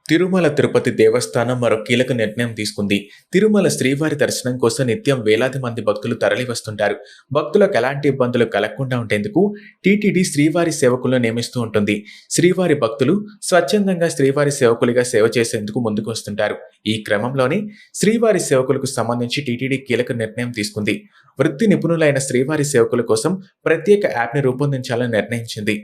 తిరుమల తిరుపతి దేవస్థానం మరో కీలక నిర్ణయం తీసుకుంది. తిరుమల శ్రీవారి దర్శనం కోసం నిత్యం వేలాది మంది భక్తులు తరలివస్తుంటారు. భక్తులకు ఎలాంటి ఇబ్బందులు కలగకుండా ఉండేందుకు టీటీడీ శ్రీవారి సేవకులను నియమిస్తూ ఉంటుంది. శ్రీవారి భక్తులు స్వచ్ఛందంగా శ్రీవారి సేవకులుగా సేవ చేసేందుకు ముందుకు వస్తుంటారు. ఈ క్రమంలోనే శ్రీవారి సేవకులకు సంబంధించి టీటీడీ కీలక నిర్ణయం తీసుకుంది. వృత్తి నిపుణులైన శ్రీవారి సేవకుల కోసం ప్రత్యేక యాప్ని రూపొందించాలని నిర్ణయించింది.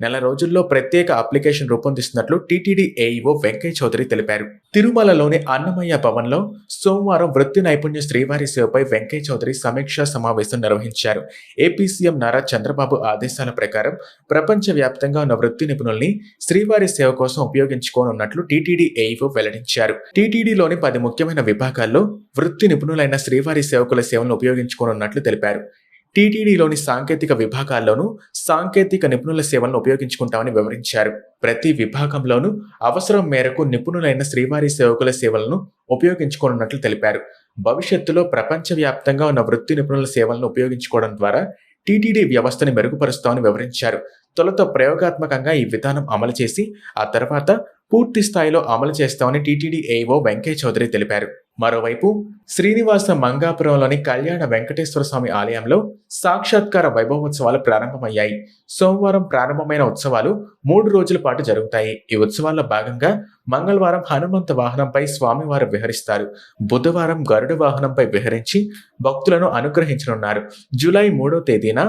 నెల రోజుల్లో ప్రత్యేక అప్లికేషన్ రూపొందిస్తున్నట్లు టీటీడీ ఏఈఓ వెంకయ్య చౌదరి తెలిపారు. తిరుమలలోని అన్నమయ్య భవన్లో సోమవారం వృత్తి నైపుణ్య శ్రీవారి సేవపై వెంకయ్య చౌదరి సమీక్షా సమావేశం నిర్వహించారు. ఏపీ సీఎం నారా చంద్రబాబు ఆదేశాల ప్రకారం ప్రపంచవ్యాప్తంగా ఉన్న వృత్తి నిపుణుల్ని శ్రీవారి సేవ కోసం ఉపయోగించుకోనున్నట్లు టీటీడీ ఏఈఓ వెల్లడించారు. టీటీడీలోని 10 ముఖ్యమైన విభాగాల్లో వృత్తి నిపుణులైన శ్రీవారి సేవకుల సేవలను ఉపయోగించుకోనున్నట్లు తెలిపారు. టీటీడీలోని సాంకేతిక విభాగాల్లోనూ సాంకేతిక నిపుణుల సేవలను ఉపయోగించుకుంటామని వివరించారు. ప్రతి విభాగంలోనూ అవసరం మేరకు నిపుణులైన శ్రీవారి సేవకుల సేవలను ఉపయోగించుకోనున్నట్లు తెలిపారు. భవిష్యత్తులో ప్రపంచవ్యాప్తంగా ఉన్న వృత్తి నిపుణుల సేవలను ఉపయోగించుకోవడం ద్వారా టీటీడీ వ్యవస్థని మెరుగుపరుస్తామని వివరించారు. తొలుత ప్రయోగాత్మకంగా ఈ విధానం అమలు చేసి ఆ తర్వాత పూర్తి స్థాయిలో అమలు చేస్తామని టీటీడీ ఏఈఓ వెంకయ్య చౌదరి తెలిపారు. మరోవైపు శ్రీనివాస మంగాపురంలోని కళ్యాణ వెంకటేశ్వర స్వామి ఆలయంలో సాక్షాత్కార వైభవోత్సవాలు ప్రారంభమయ్యాయి. సోమవారం ప్రారంభమైన ఉత్సవాలు 3 రోజుల పాటు జరుగుతాయి. ఈ ఉత్సవాల్లో భాగంగా మంగళవారం హనుమంత వాహనంపై స్వామివారు విహరిస్తారు. బుధవారం గరుడ వాహనంపై విహరించి భక్తులను అనుగ్రహించనున్నారు. జూలై 3వ తేదీన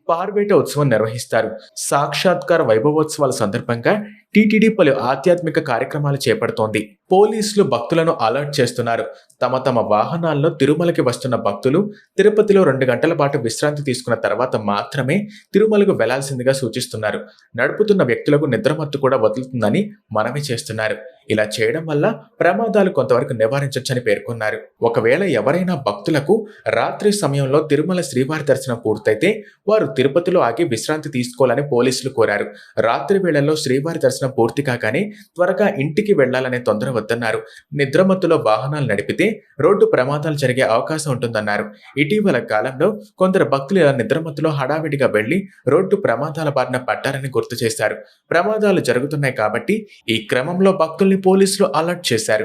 పార్వేట ఉత్సవం నిర్వహిస్తారు. సాక్షాత్కార వైభవోత్సవాల సందర్భంగా టీటీడీ పలు ఆధ్యాత్మిక కార్యక్రమాలు చేపడుతోంది. పోలీసులు భక్తులను అలర్ట్ చేస్తున్నారు. తమ వాహనాల్లో తిరుమలకి వస్తున్న భక్తులు తిరుపతిలో 2 గంటల పాటు విశ్రాంతి తీసుకున్న తర్వాత మాత్రమే తిరుమలకు వెళ్లాల్సిందిగా సూచిస్తున్నారు. నడుపుతున్న వ్యక్తులకు నిద్రమత్తు కూడా వదులుతుందని మనవి చేస్తున్నారు. ఇలా చేయడం వల్ల ప్రమాదాలు కొంతవరకు నివారించొచ్చని పేర్కొన్నారు. ఒకవేళ ఎవరైనా భక్తులకు రాత్రి సమయంలో తిరుమల శ్రీవారి దర్శనం పూర్తయితే వారు తిరుపతిలో ఆగి విశ్రాంతి తీసుకోవాలని పోలీసులు కోరారు. రాత్రి వేళల్లో శ్రీవారి దర్శనం పూర్తి కాగానే త్వరగా ఇంటికి వెళ్లాలనే తొందర వద్దన్నారు. నిద్రమత్తులో వాహనాలు నడిపితే రోడ్డు ప్రమాదాలు జరిగే అవకాశం ఉంటుందన్నారు. ఇటీవల కాలంలో కొందరు భక్తులు ఇలా నిద్రమత్తులో హడావిడిగా వెళ్లి రోడ్డు ప్రమాదాల బారిన పడ్డారని గుర్తు చేశారు. ప్రమాదాలు జరుగుతున్నాయి కాబట్టి ఈ క్రమంలో భక్తుల్ని పోలీసులు అలర్ట్ చేశారు.